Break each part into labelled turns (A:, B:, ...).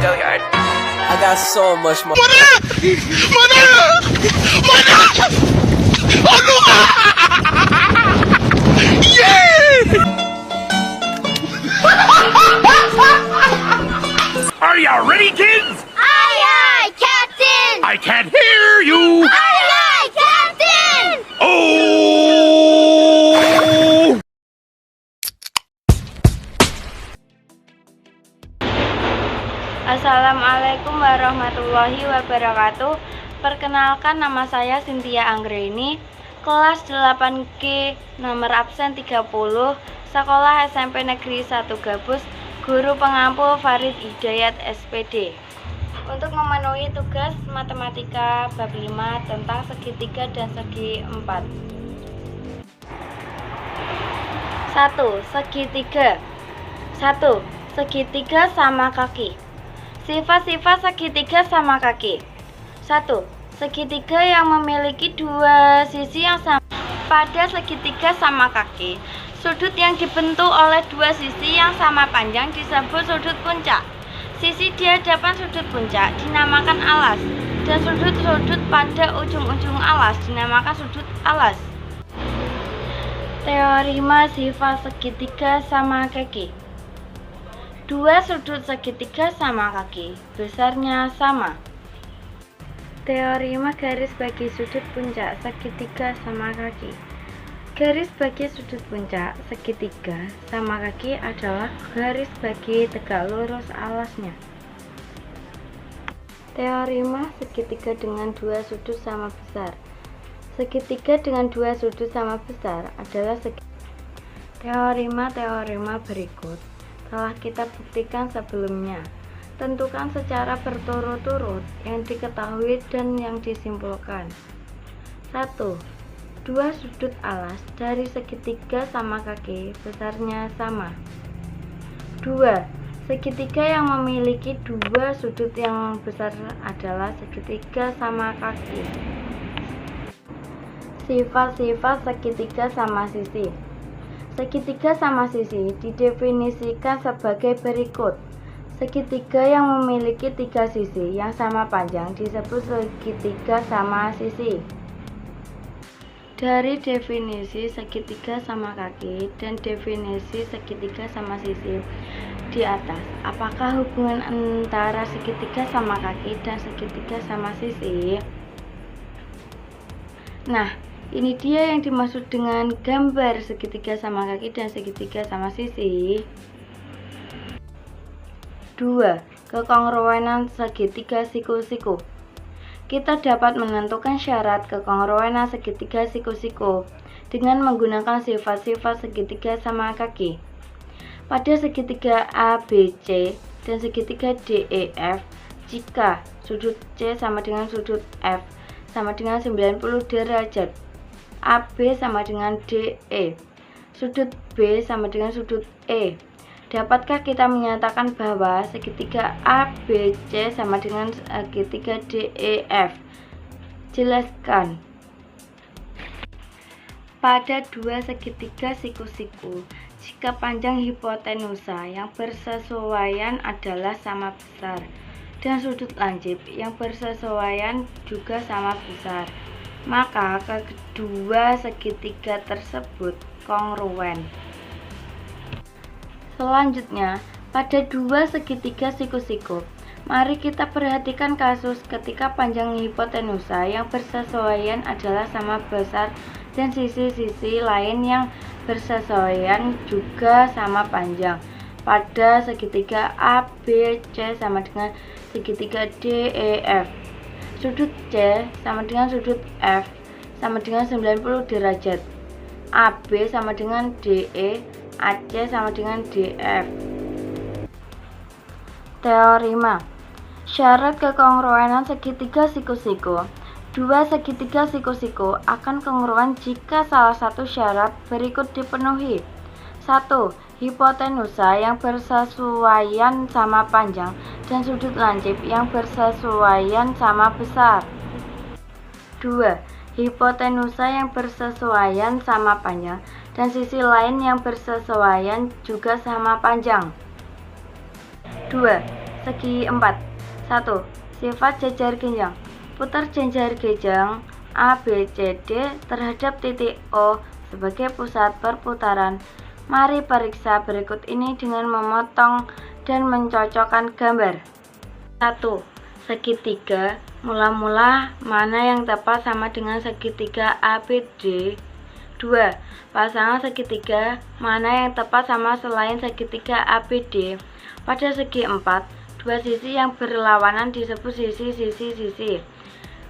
A: Go-Yard. I got so much more.
B: Are you ready, kids?
C: Aye, aye, Captain!
B: I can't hear you.
C: Aye, aye, Captain!
B: Oh!
D: Assalamualaikum warahmatullahi wabarakatuh. Perkenalkan, nama saya Cynthia Anggreni, kelas 8G, nomor absen 30, Sekolah SMP Negeri 1 Gabus, Guru Pengampu Farid Hidayat SPD. Untuk memenuhi tugas matematika bab 5 tentang segitiga dan segi 4. 1. Segitiga. 1. Segitiga sama kaki. Sifat-sifat segitiga sama kaki. 1. Segitiga yang memiliki dua sisi yang sama. Pada segitiga sama kaki, sudut yang dibentuk oleh dua sisi yang sama panjang disebut sudut puncak. Sisi di hadapan sudut puncak dinamakan alas, dan sudut-sudut pada ujung-ujung alas dinamakan sudut alas. Teorema sifat segitiga sama kaki. Dua sudut segitiga sama kaki, besarnya sama. Teorema garis bagi sudut puncak segitiga sama kaki. Garis bagi sudut puncak segitiga sama kaki adalah garis bagi tegak lurus alasnya. Teorema segitiga dengan dua sudut sama besar. Segitiga dengan dua sudut sama besar adalah Teorema berikut telah kita buktikan sebelumnya. Tentukan secara berturut-turut yang diketahui dan yang disimpulkan. 1. Dua sudut alas dari segitiga sama kaki besarnya sama. 2. Segitiga yang memiliki dua sudut yang besar adalah segitiga sama kaki. Sifat-sifat segitiga sama sisi. Segitiga sama sisi didefinisikan sebagai berikut. Segitiga yang memiliki tiga sisi yang sama panjang disebut segitiga sama sisi. Dari definisi segitiga sama kaki dan definisi segitiga sama sisi di atas, apakah hubungan antara segitiga sama kaki dan segitiga sama sisi? Nah, ini dia yang dimaksud dengan gambar segitiga sama kaki dan segitiga sama sisi. 2. Kekongruenan segitiga siku-siku. Kita dapat menentukan syarat kekongruenan segitiga siku-siku dengan menggunakan sifat-sifat segitiga sama kaki. Pada segitiga ABC dan segitiga DEF, jika sudut C sama dengan sudut F sama dengan 90 derajat, AB sama dengan DE, sudut B sama dengan sudut E. Dapatkah kita menyatakan bahwa segitiga ABC sama dengan segitiga DEF? Jelaskan. Pada dua segitiga siku-siku, jika panjang hipotenusa yang bersesuaian adalah sama besar dan sudut lancip yang bersesuaian juga sama besar, maka kedua segitiga tersebut kongruen. Selanjutnya, pada dua segitiga siku-siku, mari kita perhatikan kasus ketika panjang hipotenusa yang bersesuaian adalah sama besar dan sisi-sisi lain yang bersesuaian juga sama panjang. Pada segitiga ABC sama dengan segitiga DEF, sudut C sama dengan sudut F sama dengan 90 derajat, AB sama dengan DE, AC sama dengan DF. Teorema syarat kekongruenan segitiga siku-siku. Dua segitiga siku-siku akan kongruen jika salah satu syarat berikut dipenuhi. 1. Hipotenusa yang bersesuaian sama panjang dan sudut lancip yang bersesuaian sama besar. 2. Hipotenusa yang bersesuaian sama panjang dan sisi lain yang bersesuaian juga sama panjang. 2. Segi 4. 1. Sifat jajar genjang. Putar jajar genjang ABCD terhadap titik O sebagai pusat perputaran. Mari periksa berikut ini dengan memotong dan mencocokkan gambar. 1. Segitiga. Mula-mula mana yang tepat sama dengan segitiga ABD. 2. Pasangan segitiga mana yang tepat sama selain segitiga ABD. Pada segi 4, dua sisi yang berlawanan disebut sisi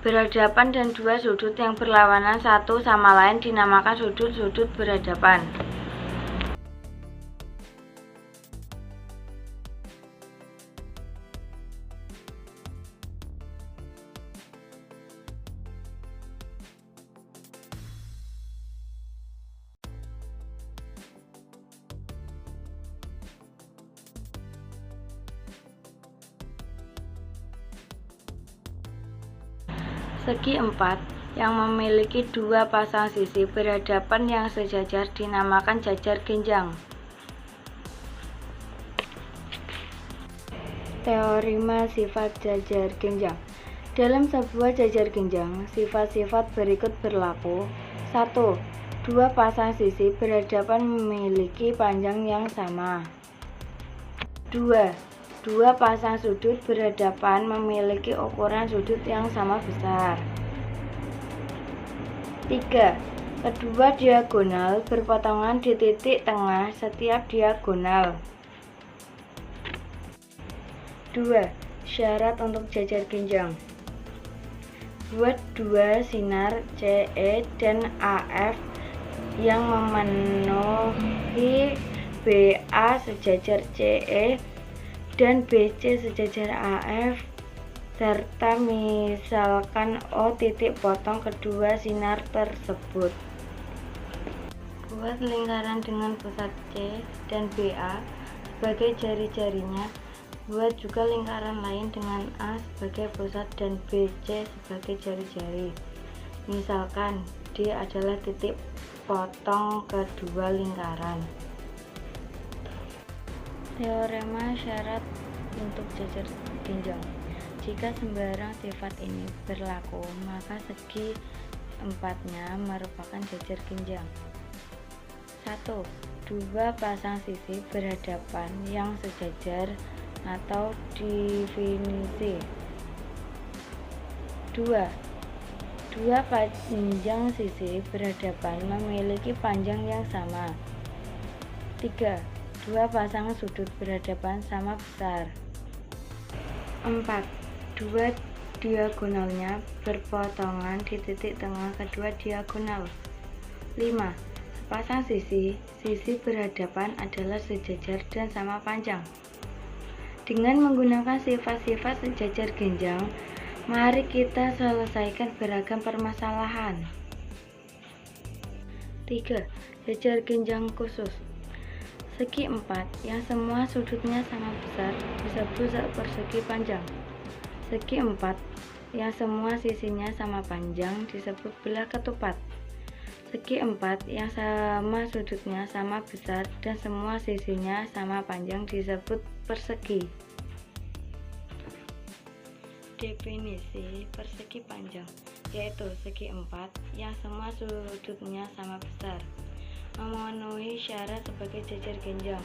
D: berhadapan dan dua sudut yang berlawanan satu sama lain dinamakan sudut-sudut berhadapan. Segi 4 yang memiliki dua pasang sisi berhadapan yang sejajar dinamakan jajar genjang. Teorema sifat jajar genjang. Dalam sebuah jajar genjang, sifat-sifat berikut berlaku. 1. Dua pasang sisi berhadapan memiliki panjang yang sama. 2. Dua pasang sudut berhadapan memiliki ukuran sudut yang sama besar. 3. Kedua diagonal berpotongan di titik tengah setiap diagonal. 2. Syarat untuk jajar genjang. Buat dua sinar CE dan AF yang memenuhi BA sejajar CE dan BC sejajar AF, serta misalkan O titik potong kedua sinar tersebut. Buat lingkaran dengan pusat C dan BA sebagai jari-jarinya. Buat juga lingkaran lain dengan A sebagai pusat dan BC sebagai jari-jari. Misalkan D adalah titik potong kedua lingkaran. Teorema syarat untuk jajar genjang. Jika sembarang sifat ini berlaku, maka segi empatnya merupakan jajar genjang. 1. Dua pasang sisi berhadapan yang sejajar atau definisi. 2. Dua panjang sisi berhadapan memiliki panjang yang sama. 3. Dua pasang sudut berhadapan sama besar. 4. Dua diagonalnya berpotongan di titik tengah kedua diagonal. 5. Sepasang sisi berhadapan adalah sejajar dan sama panjang. Dengan menggunakan sifat-sifat sejajar genjang, mari kita selesaikan beragam permasalahan. 3. Jajar genjang khusus. Segi 4 yang semua sudutnya sama besar disebut persegi panjang. Segi 4 yang semua sisinya sama panjang disebut belah ketupat. Segi 4 yang sama sudutnya sama besar dan semua sisinya sama panjang disebut persegi. Definisi persegi panjang yaitu segi 4 yang semua sudutnya sama besar, memenuhi syarat sebagai jajar genjang,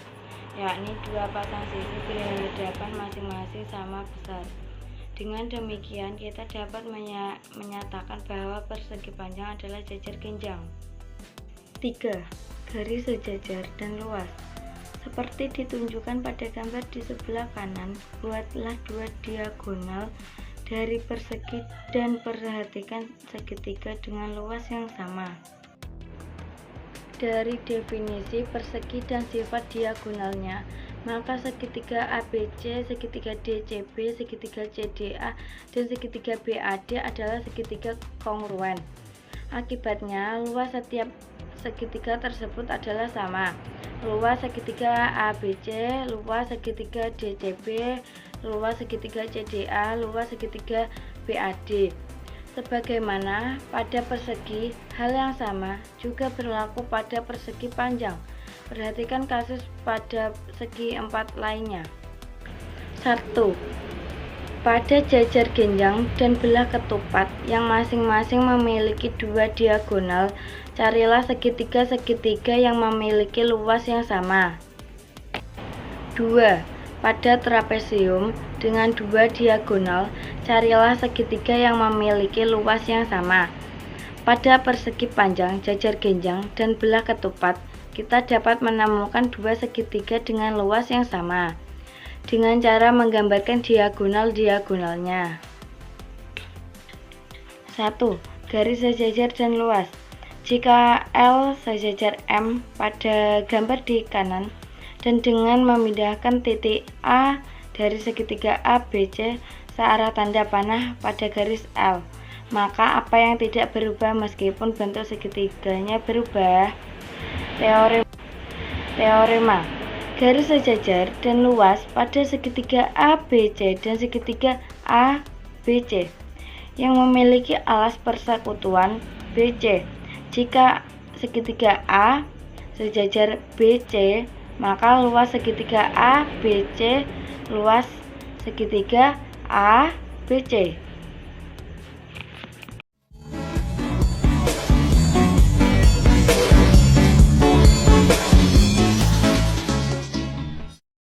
D: yakni dua pasang sisi berhadapan masing-masing sama besar. Dengan demikian, kita dapat menyatakan bahwa persegi panjang adalah jajar genjang. 3. Garis sejajar dan luas. Seperti ditunjukkan pada gambar di sebelah kanan, buatlah dua diagonal dari persegi dan perhatikan segitiga dengan luas yang sama. Dari definisi persegi dan sifat diagonalnya, maka segitiga ABC, segitiga DCB, segitiga CDA, dan segitiga BAD adalah segitiga kongruen. Akibatnya, luas setiap segitiga tersebut adalah sama. Luas segitiga ABC, luas segitiga DCB, luas segitiga CDA, luas segitiga BAD. Sebagaimana pada persegi, hal yang sama juga berlaku pada persegi panjang. Perhatikan kasus pada segi 4 lainnya. 1. Pada jajar genjang dan belah ketupat yang masing-masing memiliki 2 diagonal, carilah segitiga-segitiga yang memiliki luas yang sama. 2. Pada trapesium dengan 2 diagonal, carilah segitiga yang memiliki luas yang sama. Pada persegi panjang, jajar genjang, dan belah ketupat, kita dapat menemukan 2 segitiga dengan luas yang sama dengan cara menggambarkan diagonal-diagonalnya. 1. Garis sejajar dan luas. Jika L sejajar M pada gambar di kanan, dan dengan memindahkan titik A dari segitiga ABC searah tanda panah pada garis L, maka apa yang tidak berubah meskipun bentuk segitiganya berubah? Teorema. Garis sejajar dan luas pada segitiga ABC dan segitiga ABC yang memiliki alas persekutuan BC. Jika segitiga A sejajar BC, maka luas segitiga ABC luas segitiga ABC.